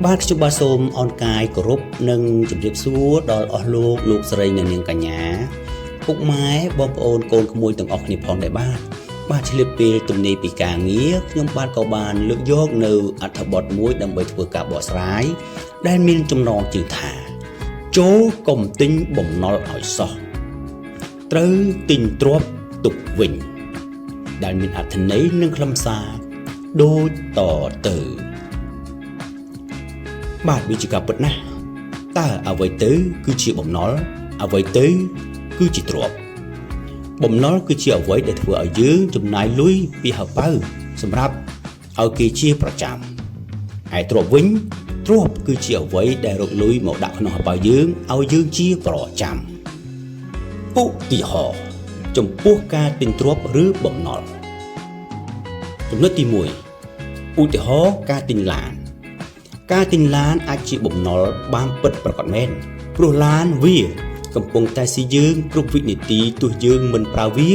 បាទខ្ញុំបាទសូមអរកាយគោរពនិងជម្រាបសួរដល់អស់លោកស្រីអ្នកនាងកញ្ញាពុកម៉ែបងប្អូនកូនក្មួយទាំងអស់គ្នាផងដែរបាទឆ្លៀតពេលទំនេរពីការងារខ្ញុំបាទក៏បានលើកយកនៅអត្ថបទមួយដើម្បីធ្វើការបកស្រាយដែលមានចំណងជើងថាចូលកុំទិញបំណុលឲ្យសោះត្រូវទិញទ្រព្យទុកវិញដែលមានអត្ថន័យនិងខ្លឹមសារដូចតទៅបាទវាជាការពិតណាស់តើអ្វីទៅគឺជាបំណុលអ្វីទៅគឺជាទ្រព្យបំណុលគឺជាអ្វីដែលធ្វើឲ្យយើងចំណាយលុយពីហៅប៉ៅសម្រាប់ឲ្យគេជាប្រចាំឯទ្រព្យវិញទ្រព្យគឺជាអ្វីដែលរកលុយមកដាក់ក្នុងហៅប៉ៅយើងឲ្យយើងជាប្រចាំឧទាហរណ៍ចំពោះការទិញទ្រព្យឬបំណុលចំណុចទី1ឧទាហរណ៍ការទិញឡានអាចជាបំណុលបានពិតប្រាកដមែនព្រោះឡានវាកំពុងតែស៊ីយើងគ្រប់វិនាទីទោះយើងមិនប្រើវា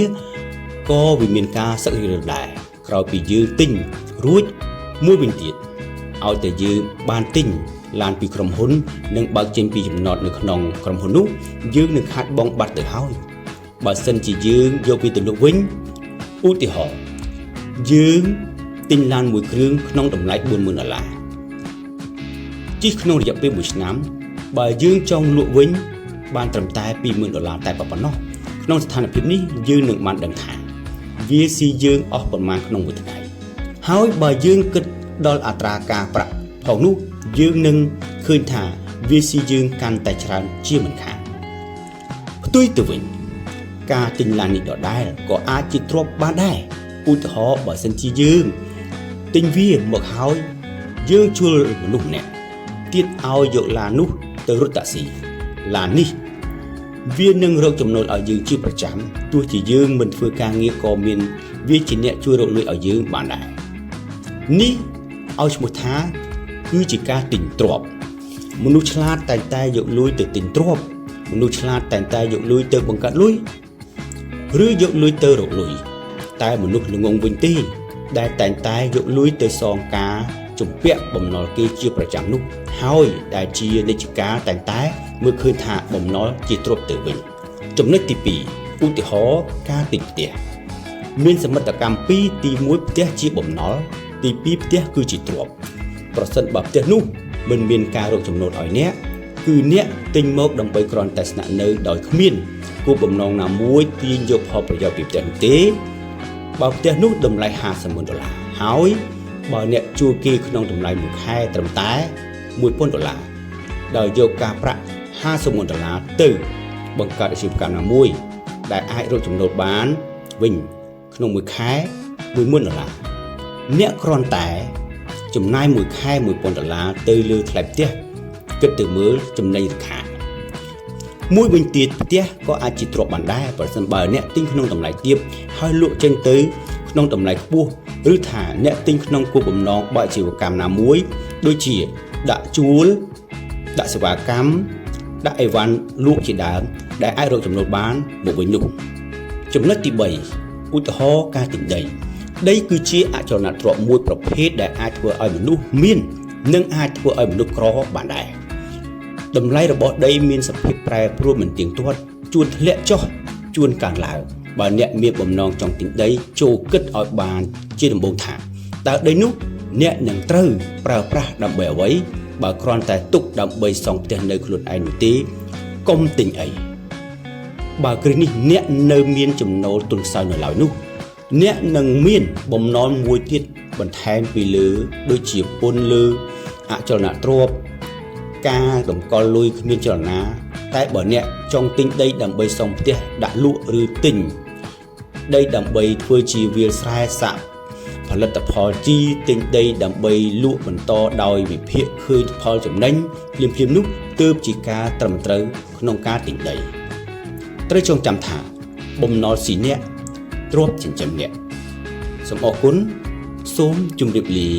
ក៏វាមានការសឹករីកដែរក្រោយពីយើងទិញរួចមួយវិញទៀតឲ្យតែយើងបានទិញឡានពីក្រុមហ៊ុននិងបើកចេញពីចំណតនៅក្នុងក្រុមហ៊ុននោះយើងនឹងខាត់បងបាត់ទៅហើយបើសិនជាយើងយកវាទៅលក់វិញឧទាហរណ៍យើងទិញឡានមួយគ្រឿងក្នុងតម្លៃ$40,000ជិះក្នុងរយៈពេល1ឆ្នាំបើយើងចង់លក់វិញបានត្រឹមតែ$20,000តែប៉ុណ្ណោះក្នុងស្ថានភាពនេះយើងនឹងបានដឹងថាវាស៊ីយើងអស់ប្រមាណក្នុងមួយថ្ងៃហើយបើយើងគិតដល់អត្រាការប្រាក់ផងនោះយើងនឹងឃើញថាវាស៊ីយើងកាន់តែច្រើនជាមិនខានផ្ទុយទៅវិញការទិញឡាននេះដដែលក៏អាចជាទ្រព្យបានដែរឧទាហរណ៍បើសិនជាយើងទិញវាមកហើយយើងជួលមនុស្សម្នាក់ទៀតឲ្យយកឡាននោះទៅរត់តាក់ស៊ីឡាននេះវានឹងរកចំណូលឲ្យយើងជាប្រចាំទោះជាយើងមិនធ្វើការងារក៏មានវាជាអ្នកជួយរកលុយឲ្យយើងបានដែរនេះឲ្យឈ្មោះថាគឺជាការទិញទ្រព្យមនុស្សឆ្លាតតែងតែយកលុយទៅទិញទ្រព្យមនុស្សឆ្លាតតែងតែយកលុយទៅបង្កើតលុយឬយកលុយទៅរកលុយតែមនុស្សល្ងងវិញទេដែលតែងតែយកលុយទៅសងការជំពាក់បំណុលគេជាប្រចាំនោះហើយដែលជានិច្ចកាលតែងតែមើលឃើញថាបំណុលជាទ្រព្យទៅវិញចំណុចទី2ឧទាហរណ៍ការទិញផ្ទះមានសមិទ្ធកម្មពីរទី1ផ្ទះជាបំណុលទី2ផ្ទះគឺជាទ្រព្យប្រសិនបើផ្ទះនោះមិនមានការរកចំណូលឲ្យអ្នកគឺអ្នកទិញមកដើម្បីគ្រាន់តែស្នាក់នៅដោយគ្មានគោលបំណងណាមួយទាញយកផលប្រយោជន៍ពីផ្ទះនោះទេបើផ្ទះនោះតម្លៃ$50,000ហើយបើអ្នកជួលគេក្នុងតម្លៃមួយខែត្រឹមតែ$1,000ដោយយកការប្រាក់$50,000ទៅបង្កើតអាជីវកម្មណាមួយដែលអាចរកចំណូលបានវិញក្នុងមួយខែ$10,000អ្នកគ្រាន់តែចំណាយមួយខែ$1,000ទៅលើថ្លៃផ្ទះគិតទៅមើលចំណេញរាខាមួយវិញទៀតផ្ទះក៏អាចជាទ្រព្យបានដែរប្រសិនបើអ្នកទិញក្នុងតម្លៃទាបហើយលក់ចេញទៅក្នុងតម្លៃខ្ពស់ឬថាអ្នកទិញក្នុងគោលបំណងបើកអាជីវកម្មណាមួយដូចជាដាក់ជួលដាក់សេវាកម្មដាក់អីវ៉ាន់លក់ជាដើមដែលអាចរកចំណូលបានមកវិញនោះចំណុចទី3ឧទាហរណ៍ការទិញដីគឺជាអចលនទ្រព្យមួយប្រភេទដែលអាចធ្វើឲ្យមនុស្សមាននិងអាចធ្វើឲ្យមនុស្សក្របានដែរតម្លៃរបស់ដីមានសភាពប្រែប្រួលមិនទៀងទាត់ជួនធ្លាក់ចុះជួនកើនឡើងបើអ្នកមានបំណងចង់ទិញដីចូលគិតឲ្យបានជាដំបូងថាតើដីនោះអ្នកនឹងត្រូវប្រើប្រាស់ដើម្បីអ្វីបើគ្រាន់តែទុកដើម្បីសង់ផ្ទះនៅខ្លួនឯងនោះទេកុំទិញអីបើគ្រឹះនេះអ្នកនៅមានចំណូលទុនខ្សោយនៅឡើយនោះអ្នកនឹងមានបំណុលមួយទៀតបន្ថែមពីលើដូចជាពន្ធលើអចលនទ្រព្យការតម្កល់លុយគ្មានចលនាតែបើអ្នកចង់ទិញដីដើម្បីសង់ផ្ទះដាក់លក់ឬទិញដីដើម្បីធ្វើជាវាលស្រែសាក់ផលិតផលជីទិញដីដើម្បីលក់បន្តដោយវិភាគឃើញផលចំណេញភ្លាមៗនោះទើបជាការត្រឹមត្រូវក្នុងការទិញដីត្រូវចងចាំថាបំណុលស៊ីអ្នកទ្រព្យចិញ្ចឹមអ្នកសូមអរគុណសូមជម្រាបលា